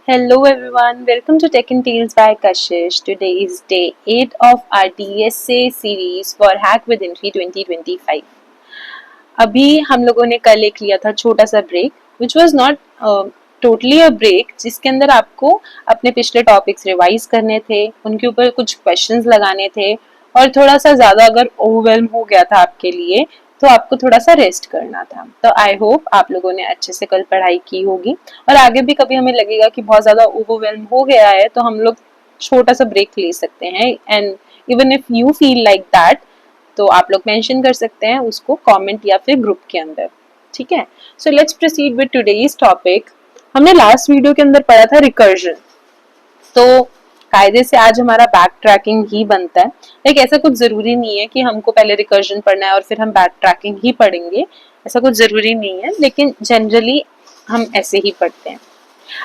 Hello everyone, welcome to Tech and Tales by Kashish. Today is day 8 of our DSA series for Hack with Entry 2025. अभी हम लोगों ने कल एक लिया था छोटा सा break which was not totally a break, जिसके अंदर आपको अपने पिछले टॉपिक्स रिवाइज करने थे, उनके ऊपर कुछ क्वेश्चंस लगाने थे और थोड़ा सा ज़्यादा अगर ओवरवेल्म हो गया था आपके लिए तो आपको थोड़ा सा रेस्ट करना था। तो आई होप आप लोगों ने अच्छे से कल पढ़ाई की होगी और आगे भी कभी हमें लगेगा कि बहुत ज़्यादा ओवरवेल्म हो गया है तो हम लोग छोटा सा ब्रेक ले सकते हैं। And even if you feel like that तो आप लोग मेंशन कर सकते हैं उसको कमेंट या फिर ग्रुप के अंदर, ठीक है। So let's proceed with today's topic. हमने लास्ट वीडियो के अंदर पढ़ा था रिकर्जन, तो कायदे से आज हमारा बैक ट्रैकिंग ही बनता है। लाइक ऐसा कुछ जरूरी नहीं है कि हमको पहले रिकर्जन पढ़ना है और फिर हम बैक ट्रैकिंग ही पढ़ेंगे, ऐसा कुछ जरूरी नहीं है, लेकिन जनरली हम ऐसे ही पढ़ते हैं।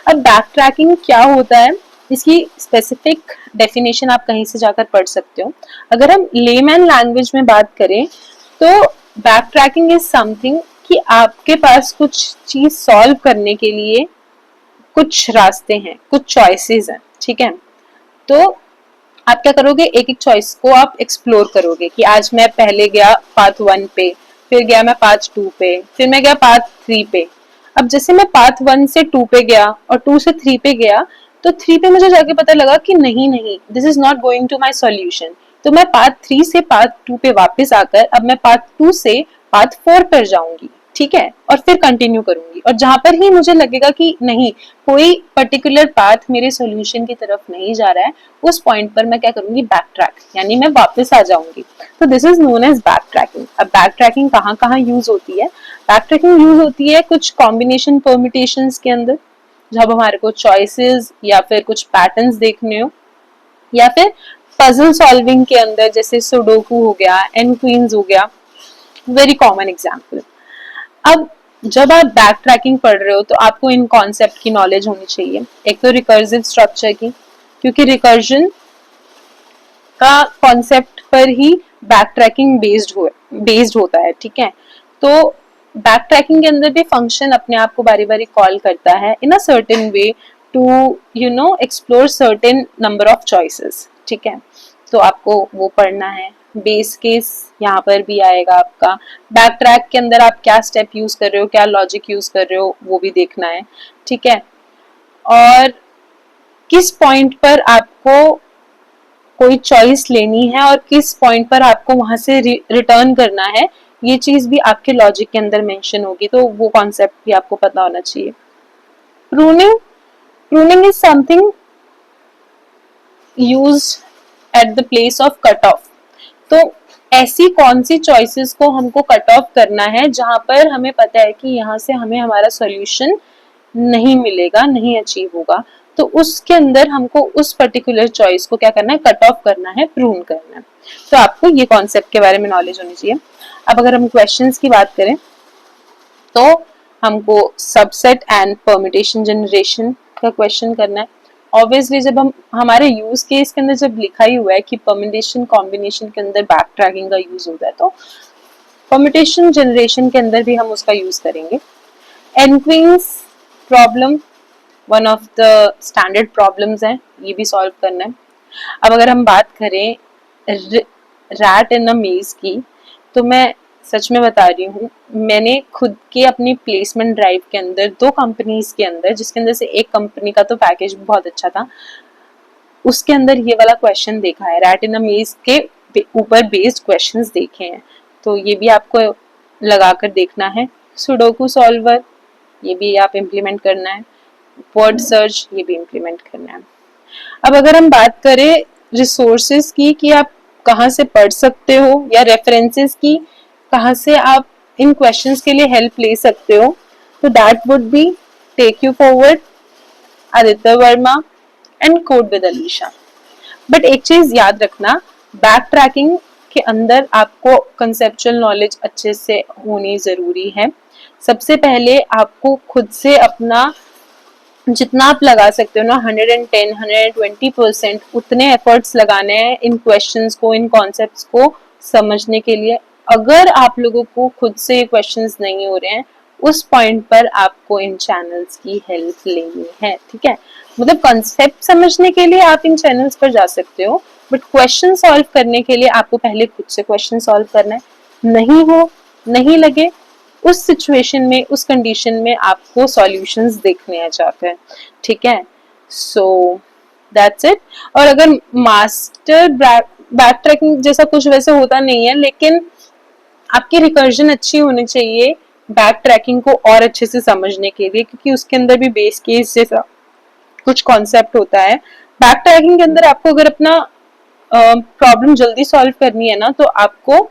अब बैक ट्रैकिंग क्या होता है, इसकी स्पेसिफिक डेफिनेशन आप कहीं से जाकर पढ़ सकते हो। अगर हम लेमैन लैंग्वेज में बात करें तो बैक ट्रैकिंग इज समथिंग कि आपके पास कुछ चीज सॉल्व करने के लिए कुछ रास्ते हैं, कुछ चॉइसेस हैं, ठीक है। तो आप क्या करोगे, एक एक चॉइस को आप एक्सप्लोर करोगे कि आज मैं पहले गया पाथ 1 पे, फिर गया मैं पाथ 2 पे, फिर मैं गया पाथ 3 पे। अब जैसे मैं पाथ 1 से 2 पे गया और 2 से 3 पे गया तो 3 पे मुझे जाके पता लगा कि नहीं, this is not going to my solution. तो मैं पाथ 3 से पाथ 2 पे वापस आकर अब मैं पाथ 2 से पाथ 4 पर जाऊंगी, ठीक है, और फिर कंटिन्यू करूंगी। और जहां पर ही मुझे लगेगा कि नहीं, कोई पर्टिकुलर पाथ मेरे सॉल्यूशन की तरफ नहीं जा रहा है, उस पॉइंट पर मैं क्या करूंगी, बैक ट्रैक, यानी मैं वापस आ जाऊंगी। तो this is known as back tracking. अब बैक ट्रैकिंग कहाँ कहाँ यूज होती है? बैक ट्रैकिंग यूज होती है कुछ कॉम्बिनेशन परम्यूटेशंस के अंदर, जब हमारे को चॉइसेस या फिर कुछ पैटर्न्स देखने हो, या फिर पजल सॉल्विंग के अंदर, जैसे सुडोकू हो गया, एन क्वींस हो गया, वेरी कॉमन एग्जाम्पल। अब जब आप बैक ट्रैकिंग पढ़ रहे हो तो आपको इन कॉन्सेप्ट की नॉलेज होनी चाहिए। एक तो रिकर्सिव स्ट्रक्चर की, क्योंकि रिकर्जन का कॉन्सेप्ट पर ही बैक ट्रैकिंग बेस्ड होता है, ठीक है। तो बैक ट्रैकिंग के अंदर भी फंक्शन अपने आप को बारी बारी कॉल करता है in a certain way to explore certain number of choices, ठीक है। तो आपको वो पढ़ना है। बेस केस यहाँ पर भी आएगा आपका। बैक ट्रैक के अंदर आप क्या स्टेप यूज कर रहे हो, क्या लॉजिक यूज कर रहे हो, वो भी देखना है, ठीक है। और किस पॉइंट पर आपको कोई चॉइस लेनी है और किस पॉइंट पर आपको वहां से रिटर्न करना है, ये चीज भी आपके लॉजिक के अंदर मेंशन होगी, तो वो कॉन्सेप्ट भी आपको पता होना चाहिए। Pruning pruning is something used at the place of cut off. तो ऐसी कौन सी चॉइसेस को हमको कट ऑफ करना है जहां पर हमें पता है कि यहाँ से हमें हमारा सॉल्यूशन नहीं मिलेगा, नहीं अचीव होगा, तो उसके अंदर हमको उस पर्टिकुलर चॉइस को क्या करना है, कट ऑफ करना है, प्रून करना है। तो आपको ये कॉन्सेप्ट के बारे में नॉलेज होनी चाहिए। अब अगर हम क्वेश्चंस की बात करें तो हमको सबसेट एंड परम्यूटेशन जनरेशन का क्वेश्चन करना है। ऑब्वियसली जब हम हमारे यूज केस के अंदर जब लिखा ही हुआ है कि परम्यूटेशन कॉम्बिनेशन के अंदर बैक ट्रैकिंग का यूज होता है, तो परम्यूटेशन जनरेशन के अंदर भी हम उसका यूज करेंगे। N queens problem one of the standard problems है, ये भी सॉल्व करना है। अब अगर हम बात करें रैट इन अ मेज की, तो मैं सच में बता रही हूँ, मैंने खुद के अपनी प्लेसमेंट ड्राइव के अंदर 2 कंपनीज के अंदर, जिसके अंदर से एक कंपनी का तो पैकेज भी बहुत अच्छा था, उसके अंदर ये वाला क्वेश्चन देखा है, रैट इन अ मेज के ऊपर बेस्ड क्वेश्चंस देखे हैं। तो ये भी आपको लगाकर देखना है। सुडोकू सॉल्वर, ये भी आप इम्प्लीमेंट करना है। वर्ड सर्च, ये भी इम्प्लीमेंट करना है। अब अगर हम बात करें रिसोर्सेज की कि आप कहाँ से पढ़ सकते हो, या रेफरेंसेस की, कहाँ से आप इन क्वेश्चंस के लिए हेल्प ले सकते हो, तो that would be take you forward, Aditya Verma and code with Alisha. But एक चीज याद रखना, बैक ट्रैकिंग के अंदर आपको कंसेप्चुअल नॉलेज अच्छे से होनी जरूरी है। सबसे पहले आपको खुद से अपना जितना आप लगा सकते हो ना, 110 120% उतने एफर्ट्स लगाने हैं इन क्वेश्चंस को, इन कॉन्सेप्ट्स को समझने के लिए। अगर आप लोगों को खुद से क्वेश्चंस नहीं हो रहे हैं, उस पॉइंट पर आपको इन चैनल्स की हेल्प लेनी है, ठीक है। मतलब कॉन्सेप्ट समझने के लिए आप इन चैनल्स पर जा सकते हो, बट क्वेश्चन सॉल्व करने के लिए आपको पहले खुद से क्वेश्चन सॉल्व करना है। नहीं लगे, उस सिचुएशन में, उस कंडीशन में आपको सॉल्यूशंस देखने आ जाते हैं, ठीक है। So that's it. और अगर मास्टर बैक ट्रैकिंग जैसा कुछ वैसे होता नहीं है, लेकिन आपकी रिकर्जन अच्छी होनी चाहिए बैक ट्रैकिंग को और अच्छे से समझने के लिए, क्योंकि उसके अंदर भी बेस केस जैसा कुछ कॉन्सेप्ट होता है। बैक ट्रैकिंग के अंदर आपको अगर अपना प्रॉब्लम जल्दी सॉल्व करनी है ना, तो आपको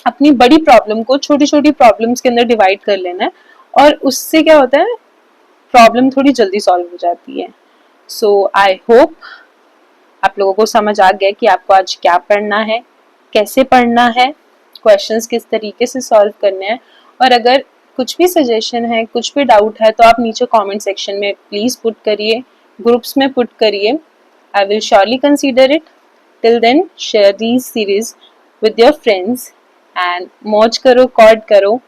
अपनी बड़ी प्रॉब्लम को छोटी छोटी प्रॉब्लम्स के अंदर डिवाइड कर लेना है, और उससे क्या होता है, प्रॉब्लम थोड़ी जल्दी सॉल्व हो जाती है। सो आई होप आप लोगों को समझ आ गया कि आपको आज क्या पढ़ना है, कैसे पढ़ना है, क्वेश्चंस किस तरीके से सॉल्व करने हैं। और अगर कुछ भी सजेशन है, कुछ भी डाउट है, तो आप नीचे कमेंट सेक्शन में प्लीज पुट करिए, ग्रुप्स में पुट करिए। I will surely consider it. Till then share these series with your friends and मौज करो, कॉर्ड करो।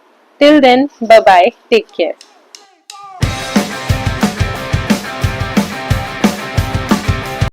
Till then bye bye, take care.